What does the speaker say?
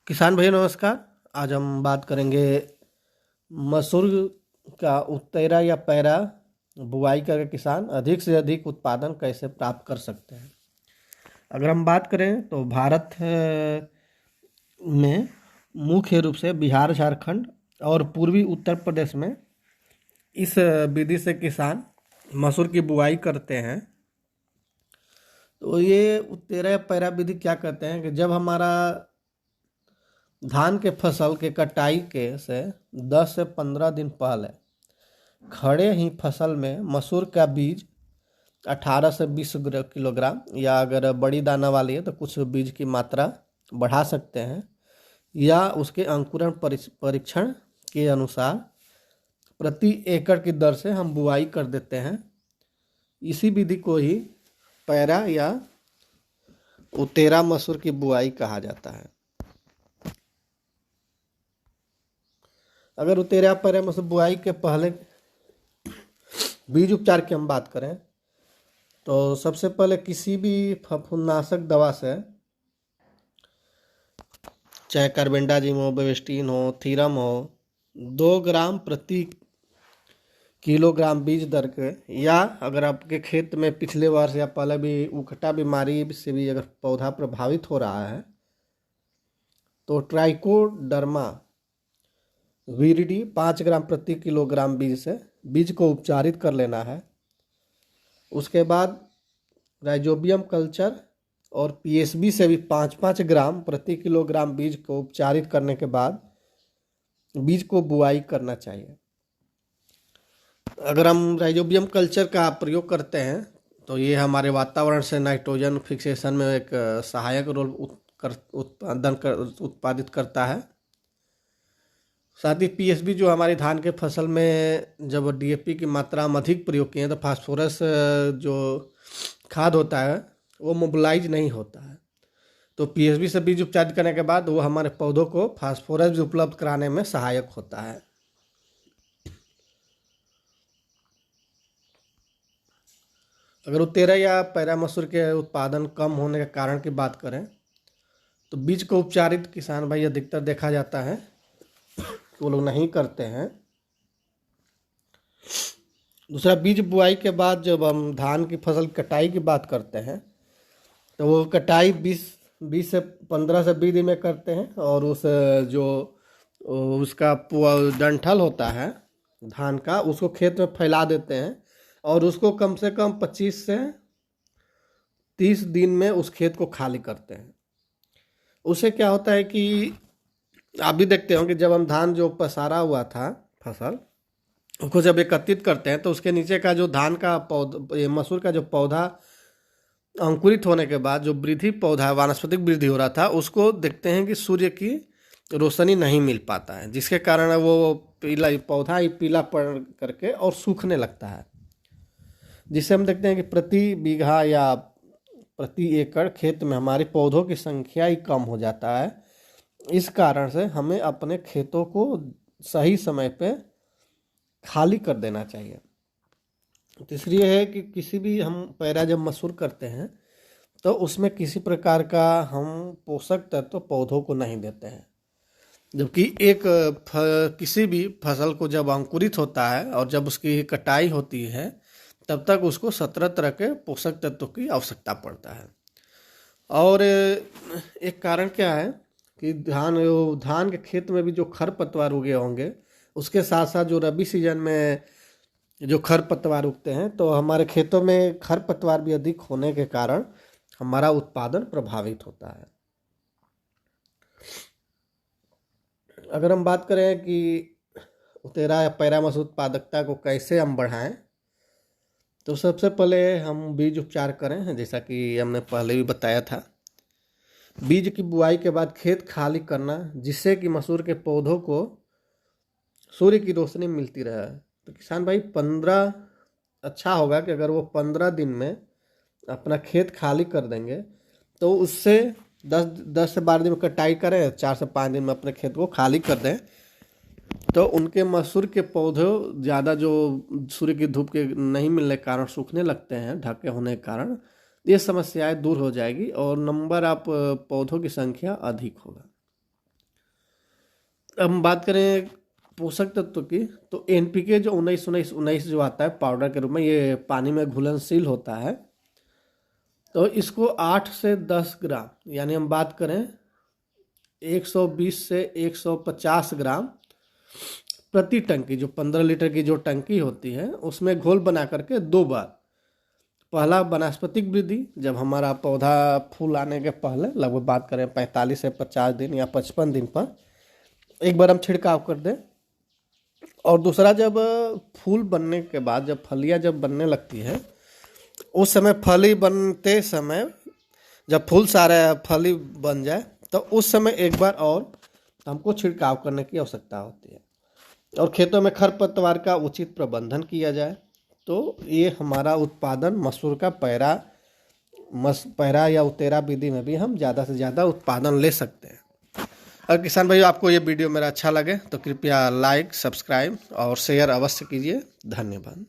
किसान भाई नमस्कार। आज हम बात करेंगे मसूर का उत्तरा या पैरा बुआई करके किसान अधिक से अधिक उत्पादन कैसे प्राप्त कर सकते हैं। अगर हम बात करें तो भारत में मुख्य रूप से बिहार, झारखंड और पूर्वी उत्तर प्रदेश में इस विधि से किसान मसूर की बुआई करते हैं। तो ये उत्तरा या पैरा विधि क्या कहते हैं कि जब हमारा धान के फसल के कटाई के से 10 से 15 दिन पहले खड़े ही फसल में मसूर का बीज 18 से 20 किलोग्राम, या अगर बड़ी दाना वाली है तो कुछ बीज की मात्रा बढ़ा सकते हैं, या उसके अंकुरण परीक्षण के अनुसार प्रति एकड़ की दर से हम बुआई कर देते हैं। इसी विधि को ही पैरा या उत्तरा मसूर की बुआई कहा जाता है। अगर उत्तरा पैरा मसूर बुआई के पहले बीज उपचार की हम बात करें तो सबसे पहले किसी भी फफूंदनाशक दवा से, चाहे कार्बेंडाजिम हो, बेविस्टिन हो, थीरम हो, 2 ग्राम प्रति किलोग्राम बीज दर के, या अगर आपके खेत में पिछले वर्ष या पहले भी उकटा बीमारी से भी अगर पौधा प्रभावित हो रहा है तो ट्राइकोडर्मा वीरिडी 5 ग्राम प्रति किलोग्राम बीज से बीज को उपचारित कर लेना है। उसके बाद राइजोबियम कल्चर और पीएसबी से भी 5-5 ग्राम प्रति किलोग्राम बीज को उपचारित करने के बाद बीज को बुआई करना चाहिए। अगर हम राइजोबियम कल्चर का प्रयोग करते हैं तो ये हमारे वातावरण से नाइट्रोजन फिक्सेशन में एक सहायक रोल उत्पादित करता है। साथ ही पीएसबी जो हमारी धान के फसल में जब डीएपी की मात्रा हम अधिक प्रयोग किए तो फास्फोरस जो खाद होता है वो मोबिलाइज नहीं होता है, तो पीएसबी से बीज उपचारित करने के बाद वो हमारे पौधों को फास्फोरस भी उपलब्ध कराने में सहायक होता है। अगर उत्तरा या पैरा मसूर के उत्पादन कम होने के कारण की बात करें तो बीज को उपचारित किसान भाई अधिकतर देखा जाता है वो लोग नहीं करते हैं। दूसरा, बीज बुआई के बाद जब हम धान की फसल कटाई की बात करते हैं तो वो कटाई 20 से 15 से 20 दिन में करते हैं, और उस जो उसका डंठल होता है धान का उसको खेत में फैला देते हैं और उसको कम से कम 25 से 30 दिन में उस खेत को खाली करते हैं। उससे क्या होता है कि आप भी देखते होंगे जब हम धान जो पसारा हुआ था फसल उसको जब एकत्रित करते हैं तो उसके नीचे का जो धान का पौधा, मसूर का जो पौधा अंकुरित होने के बाद जो वृद्धि पौधा वानस्पतिक वृद्धि हो रहा था उसको देखते हैं कि सूर्य की रोशनी नहीं मिल पाता है, जिसके कारण वो पीला पौधा ही पीला पड़ करके और सूखने लगता है, जिससे हम देखते हैं कि प्रति बीघा या प्रति एकड़ खेत में हमारे पौधों की संख्या ही कम हो जाता है। इस कारण से हमें अपने खेतों को सही समय पे खाली कर देना चाहिए। तीसरी है कि किसी भी हम पैरा जब मसूर करते हैं तो उसमें किसी प्रकार का हम पोषक तत्व पौधों को नहीं देते हैं, जबकि किसी भी फसल को जब अंकुरित होता है और जब उसकी कटाई होती है तब तक उसको 17 तरह के पोषक तत्वों की आवश्यकता पड़ता है। और एक कारण क्या है कि धान के खेत में भी जो खरपतवार उगे होंगे उसके साथ साथ जो रबी सीजन में जो खरपतवार उगते हैं तो हमारे खेतों में खरपतवार भी अधिक होने के कारण हमारा उत्पादन प्रभावित होता है। अगर हम बात करें कि उत्तरा या पैरा मसूर उत्पादकता को कैसे हम बढ़ाएं तो सबसे पहले हम बीज उपचार करें, जैसा कि हमने पहले भी बताया था। बीज की बुआई के बाद खेत खाली करना जिससे कि मसूर के पौधों को सूर्य की रोशनी मिलती रहे। तो किसान भाई 15 अच्छा होगा कि अगर वो 15 दिन में अपना खेत खाली कर देंगे तो उससे 10 से 12 दिन में कटाई करें, 4 से 5 दिन में अपने खेत को खाली कर दें तो उनके मसूर के पौधे ज़्यादा जो सूर्य की धूप के नहीं मिलने के कारण सूखने लगते हैं, ढके होने के कारण ये समस्याएं दूर हो जाएगी और नंबर आप पौधों की संख्या अधिक होगा। अब हम बात करें पोषक तत्व की, तो एनपीके जो 19-19-19 जो आता है पाउडर के रूप में, ये पानी में घुलनशील होता है। तो इसको 8 से 10 ग्राम, यानी हम बात करें 120 से 150 ग्राम प्रति टंकी, जो 15 लीटर की जो टंकी होती है उसमें घोल बना करके 2 बार। पहला वनस्पतिक वृद्धि, जब हमारा पौधा फूल आने के पहले, लगभग बात करें 45 से 50 दिन या 55 दिन पर एक बार हम छिड़काव कर दें। और दूसरा, जब फूल बनने के बाद, जब फलियां जब बनने लगती है, उस समय फली बनते समय, जब फूल सारे फली बन जाए, तो उस समय एक बार और हमको छिड़काव करने की आवश्यकता होती है। और खेतों में खरपतवार का उचित प्रबंधन किया जाए, तो ये हमारा उत्पादन मसूर का पैरा या उतेरा विधि में भी हम ज़्यादा से ज़्यादा उत्पादन ले सकते हैं। अगर किसान भाइयों आपको ये वीडियो मेरा अच्छा लगे तो कृपया लाइक, सब्सक्राइब और शेयर अवश्य कीजिए। धन्यवाद।